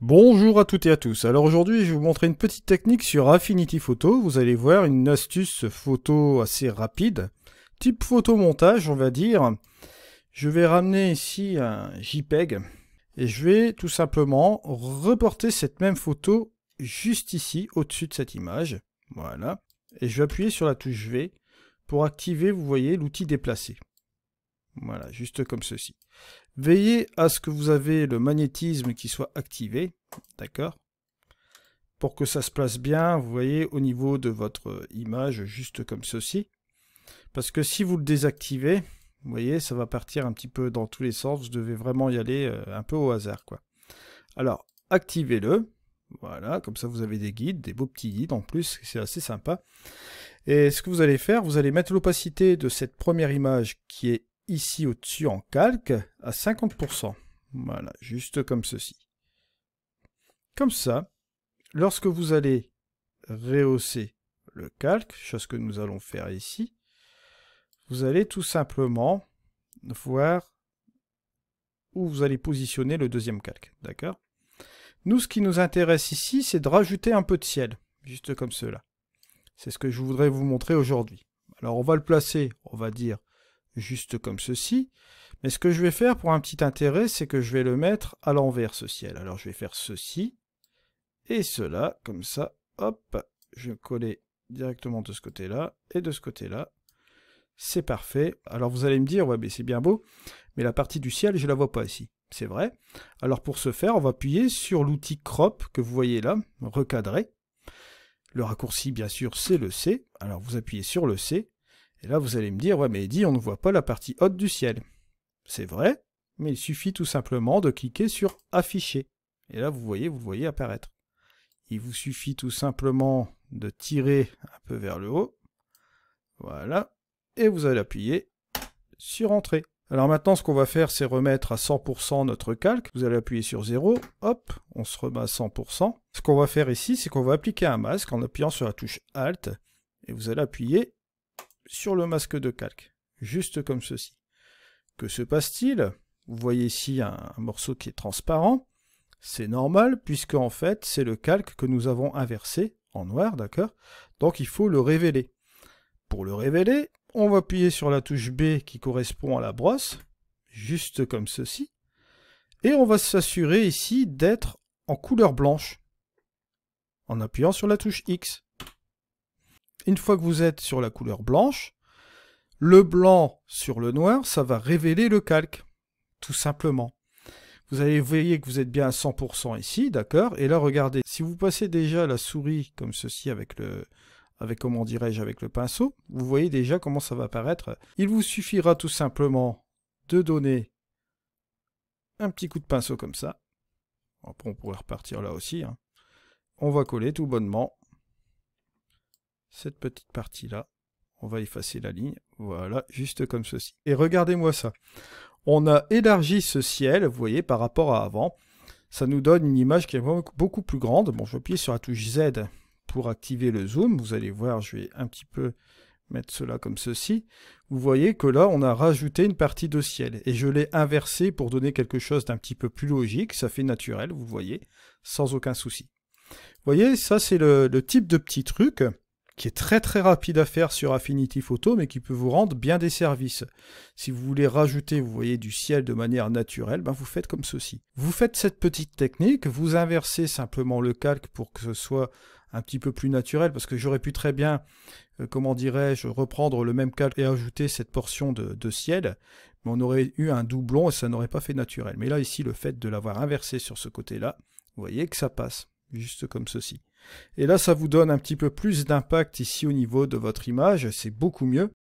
Bonjour à toutes et à tous. Alors aujourd'hui, je vais vous montrer une petite technique sur Affinity Photo. Vous allez voir une astuce photo assez rapide, type photomontage, on va dire. Je vais ramener ici un JPEG et je vais tout simplement reporter cette même photo juste ici, au-dessus de cette image. Voilà. Et je vais appuyer sur la touche V pour activer, vous voyez, l'outil déplacer. Voilà, juste comme ceci. Veillez à ce que vous avez le magnétisme qui soit activé, d'accord? Pour que ça se place bien, vous voyez, au niveau de votre image, juste comme ceci. Parce que si vous le désactivez, vous voyez, ça va partir un petit peu dans tous les sens. Vous devez vraiment y aller un peu au hasard, quoi. Alors, activez-le. Voilà, comme ça vous avez des guides, des beaux petits guides en plus, c'est assez sympa. Et ce que vous allez faire, vous allez mettre l'opacité de cette première image qui est ici au-dessus en calque à 50%. Voilà, juste comme ceci. Comme ça, lorsque vous allez rehausser le calque, chose que nous allons faire ici, vous allez tout simplement voir où vous allez positionner le deuxième calque. D'accord? Nous, ce qui nous intéresse ici, c'est de rajouter un peu de ciel, juste comme cela. C'est ce que je voudrais vous montrer aujourd'hui. Alors, on va le placer, on va dire, juste comme ceci. Mais ce que je vais faire pour un petit intérêt, c'est que je vais le mettre à l'envers, ce ciel. Alors, je vais faire ceci et cela, comme ça. Hop, je vais coller directement de ce côté-là et de ce côté-là. C'est parfait. Alors, vous allez me dire, ouais, mais c'est bien beau, mais la partie du ciel, je ne la vois pas ici. C'est vrai. Alors, pour ce faire, on va appuyer sur l'outil crop que vous voyez là, recadrer. Le raccourci, bien sûr, c'est le C. Alors, vous appuyez sur le C. Et là, vous allez me dire, ouais, mais Eddy, on ne voit pas la partie haute du ciel. C'est vrai, mais il suffit tout simplement de cliquer sur Afficher. Et là, vous le voyez apparaître. Il vous suffit tout simplement de tirer un peu vers le haut. Voilà. Et vous allez appuyer sur Entrée. Alors maintenant, ce qu'on va faire, c'est remettre à 100% notre calque. Vous allez appuyer sur 0. Hop, on se remet à 100%. Ce qu'on va faire ici, c'est qu'on va appliquer un masque en appuyant sur la touche Alt. Et vous allez appuyer sur le masque de calque. Juste comme ceci. Que se passe-t-il? Vous voyez ici un morceau qui est transparent. C'est normal, puisque en fait, c'est le calque que nous avons inversé en noir, d'accord? Donc il faut le révéler. Pour le révéler, on va appuyer sur la touche B qui correspond à la brosse, juste comme ceci. Et on va s'assurer ici d'être en couleur blanche, en appuyant sur la touche X. Une fois que vous êtes sur la couleur blanche, le blanc sur le noir, ça va révéler le calque, tout simplement. Vous allez voir que vous êtes bien à 100% ici, d'accord? Et là, regardez, si vous passez déjà la souris comme ceci avec le pinceau, vous voyez déjà comment ça va apparaître. Il vous suffira tout simplement de donner un petit coup de pinceau comme ça. Après, on pourrait repartir là aussi, hein. On va coller tout bonnement cette petite partie-là. On va effacer la ligne, voilà, juste comme ceci. Et regardez-moi ça. On a élargi ce ciel, vous voyez, par rapport à avant. Ça nous donne une image qui est beaucoup plus grande. Bon, je vais appuyer sur la touche Z pour activer le zoom. Vous allez voir, je vais un petit peu mettre cela comme ceci. Vous voyez que là, on a rajouté une partie de ciel. Et je l'ai inversé pour donner quelque chose d'un petit peu plus logique. Ça fait naturel, vous voyez, sans aucun souci. Vous voyez, ça c'est le type de petit truc qui est très très rapide à faire sur Affinity Photo, mais qui peut vous rendre bien des services. Si vous voulez rajouter, vous voyez, du ciel de manière naturelle, ben vous faites comme ceci. Vous faites cette petite technique, vous inversez simplement le calque pour que ce soit un petit peu plus naturel, parce que j'aurais pu très bien, comment dirais-je, reprendre le même calque et ajouter cette portion de ciel, mais on aurait eu un doublon et ça n'aurait pas fait naturel. Mais là, ici, le fait de l'avoir inversé sur ce côté-là, vous voyez que ça passe, juste comme ceci. Et là, ça vous donne un petit peu plus d'impact ici au niveau de votre image, c'est beaucoup mieux.